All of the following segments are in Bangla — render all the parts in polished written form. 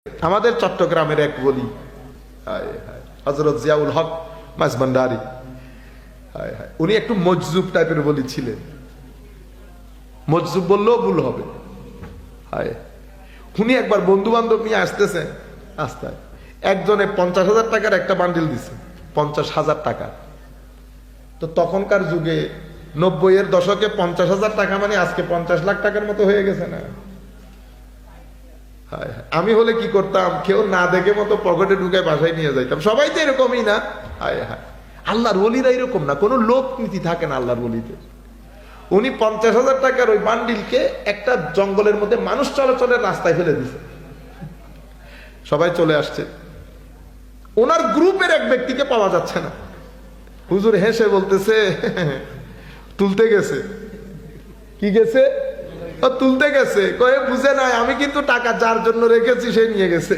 আমাদের চট্টগ্রামের এক বলি হযরত জিয়াউল হক মাঝভান্ডারী, উনি একটু মজজুব টাইপের বলি ছিলেন। মজজুব বললেও ভুল হবে। উনি একবার বন্ধু বান্ধব নিয়ে আসতেছেন, রাস্তায় একজনে 50,000 টাকার একটা বান্ডিল দিছে, 50,000 টাকা। তো তখনকার যুগে 90-এর দশকে 50,000 টাকা মানে আজকে 50 লাখ টাকার মতো হয়ে গেছে না? আমি হলে কি করতাম, কেউ না দেখে মতো পকেটে ঢুকায় বাসায় নিয়ে যাইতাম। সবাই তো এরকমই না। আল্লাহর ওলিরা এরকম না, কোনো লোক নীতি থাকে না আল্লাহর ওলিতে। উনি 50,000 টাকার ওই বান্ডিলকে একটা জঙ্গলের মধ্যে মানুষ চলাচলের রাস্তায় ফেলে দিছে। সবাই চলে আসছে, ওনার গ্রুপের এক ব্যক্তিকে পাওয়া যাচ্ছে না। হুজুর হেসে বলতেছে, তুলতে গেছে। কি গেছে? তুলতে গেছে। কয়ে বুঝে নাই, আমি কিন্তু টাকা যার জন্য রেখেছি সে নিয়ে গেছে।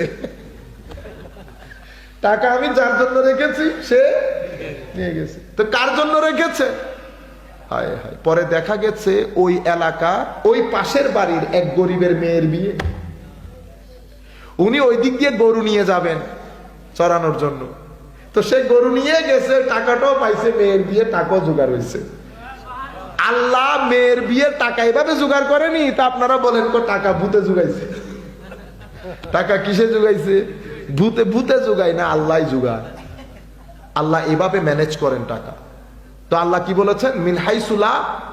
টাকা আমি যার জন্য রেখেছি সে নিয়ে গেছে। তো কার জন্য রেখেছে? হায় হায়। পরে দেখা গেছে ওই এলাকা, ওই পাশের বাড়ির এক গরিবের মেয়ের বিয়ে। উনি ওই দিক দিয়ে গরু নিয়ে যাবেন চড়ানোর জন্য। তো সে গরু নিয়ে গেছে, টাকাটাও পাইছে, মেয়ের বিয়ে টাকাও জোগাড় হয়েছে। আল্লাহ মেয়ের বিয়ের টাকা এভাবে জোগাড় করেনি। তা আপনারা বলেন টাকা ভূতে জোগাইছে। টাকা কিসে জোগাইছে? ভূতে। ভূতে জোগায় না, আল্লাহ জোগায়। আল্লাহ এভাবে ম্যানেজ করেন টাকা। তো আল্লাহ কি বলেছেন? মিন হাইসু লা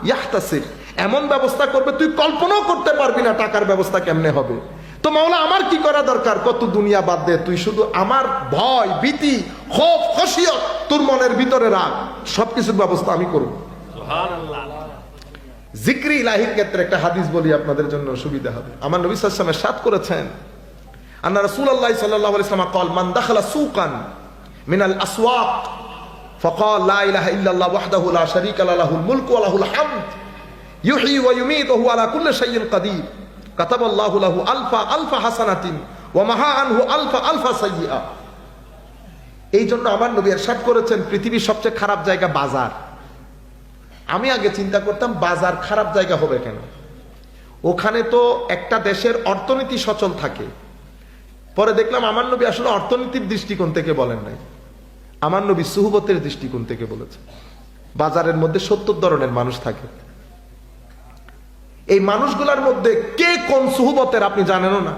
ইয়াহতাসিব, এমন ব্যবস্থা করবে তুই কল্পনাও করতে পারবি না টাকার ব্যবস্থা কেমনে হবে। তো মাওলা আমার কি করা দরকার? কত দুনিয়া বাদ দে, তুই শুধু আমার ভয়, ভীতি, খৌফ, খশিয়ত তোর মনের ভিতরে রাখ, সবকিছুর ব্যবস্থা আমি করব। সুবহানাল্লাহ। জিকরি ইলাহির ক্ষেত্রে একটা হাদিস বলি আপনাদের জন্য সুবিধা হবে। আমার নবী সাল্লাল্লাহু আলাইহি ওয়াসাল্লাম ইরশাদ করেছেন, আন্না রাসূলুল্লাহ সাল্লাল্লাহু আলাইহি ওয়াসাল্লাম قال মান দাখালা সুকান মিনাল আসওয়াক فقال لا اله الا الله وحده لا شريك له له الملك وله الحمد يحيي ويميت وهو على كل شيء قدير كتب الله له الف حسنه ومحى عنه الف سيئه। এই জন্য আমার নবী ইরশাদ করেছেন, পৃথিবীর সবচেয়ে খারাপ জায়গা বাজার। আমি আগে চিন্তা করতাম বাজার খারাপ জায়গা হবে কেন? ওখানে তো একটা দেশের অর্থনীতি সচল থাকে। পরে দেখলাম আমার নবী আসলে অর্থনীতির দৃষ্টিকোণ থেকে বলেন নাই, আমার নবী সুহবতের দৃষ্টিকোণ থেকে বলেছে। বাজারের মধ্যে 70 ধরনের মানুষ থাকে। এই মানুষগুলোর মধ্যে কে কোন সুহবতের আপনি জানেনও না।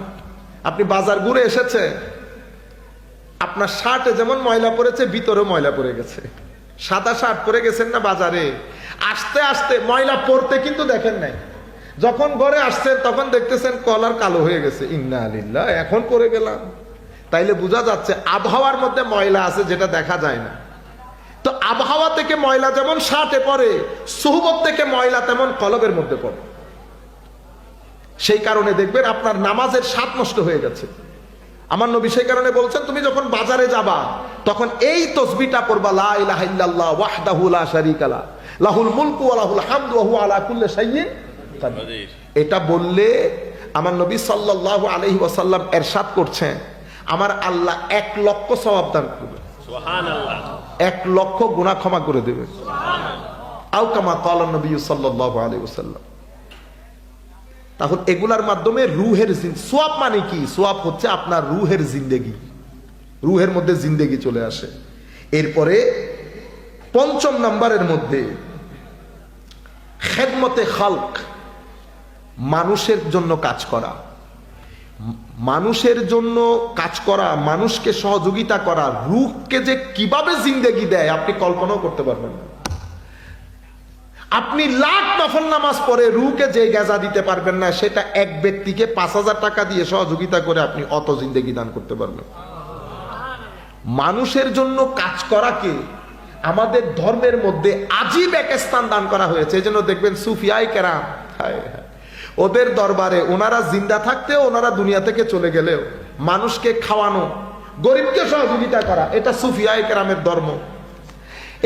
আপনি বাজার ঘুরে এসেছে, আপনার শার্টে যেমন ময়লা পড়েছে ভিতরেও ময়লা পড়ে গেছে। সাদা শার্ট পরে গেছেন না বাজারে, আসতে আসতে ময়লা পড়তে কিন্তু দেখেন নাই। যখন ঘরে আসছেন তখন দেখতেছেন কলার কালো হয়ে গেছে। ইন্না লিল্লাহ, এখন পরে গেলাম। তাইলে বোঝা যাচ্ছে আবহাওয়ার মধ্যে ময়লা আছে যেটা দেখা যায় না। তো আবহাওয়া থেকে ময়লা যেমন শার্টে পড়ে, সুহবত থেকে ময়লা তেমন কলবের মধ্যে পড়ে। সেই কারণে দেখবেন আপনার নামাজের স্বাদ নষ্ট হয়ে গেছে। আমার নবী সেই কারণে বলছেন, তুমি যখন বাজারে যাবা তখন এই তাসবিহটা পড়বা, লা ইলাহা ইল্লাল্লাহ ওয়াহদাহু লা শারীকা লাহু লাহুল মুলকু ওয়া লাহুল হামদু ওয়া হুয়া আলা কুল্লি শাইইন কাদির। এটা বললে আমার নবী সাল্লাল্লাহু আলাইহি ওয়াসাল্লাম ইরশাদ করছেন, আমার আল্লাহ 1 লক্ষ সওয়াব দান করবে। সুবহানাল্লাহ। 1 লক্ষ গুনাহ ক্ষমা করে দেবে। সুবহানাল্লাহ। আও কামা ক্বালা নবী সাল্লাল্লাহু আলাইহি ওয়াসাল্লাম। তাহলে এগুলার মাধ্যমে রূহের সোয়াব মানে কি? সোয়াব হচ্ছে আপনার রূহের জিন্দেগি, রূহের মধ্যে জিন্দেগি চলে আসে। এরপরে 5 নম্বরের মধ্যে খেদমতে খালক, মানুষের জন্য কাজ করা। মানুষের জন্য কাজ করা, মানুষকে সহযোগিতা করা, রূহকে যে কিভাবে জিন্দেগি দেয় আপনি কল্পনাও করতে পারবেন না। আপনি লাখ নফল নামাজ পড়ে রূহকে যে গাজা দিতে পারবেন না, সেটা এক ব্যক্তিকে 5,000 টাকা দিয়ে সহযোগিতা করে আপনি অত জিন্দেগি দান করতে পারবেন। মানুষের জন্য কাজ করাকে আমাদের ধর্মের মধ্যে আজীব এক স্থান দান করা হয়েছে। এজন্য দেখবেন সুফিয়ায়ে কেরাম, ওদের দরবারে ওনারা জিন্দা থাকতেও, ওনারা দুনিয়া থেকে চলে গেলেও মানুষকে খাওয়ানো, গরিবকে সহযোগিতা করা, এটা সুফিয়ায়ে কেরামের ধর্ম।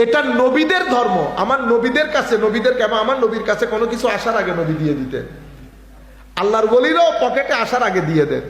এটা নবীদের ধর্ম। আমার নবীদের কাছে, আমার নবীর কাছে কোনো কিছু আসার আগে নবী দিয়ে দিতেন। আল্লাহর ওলিরাও পকেটে আসার আগে দিয়ে দেন।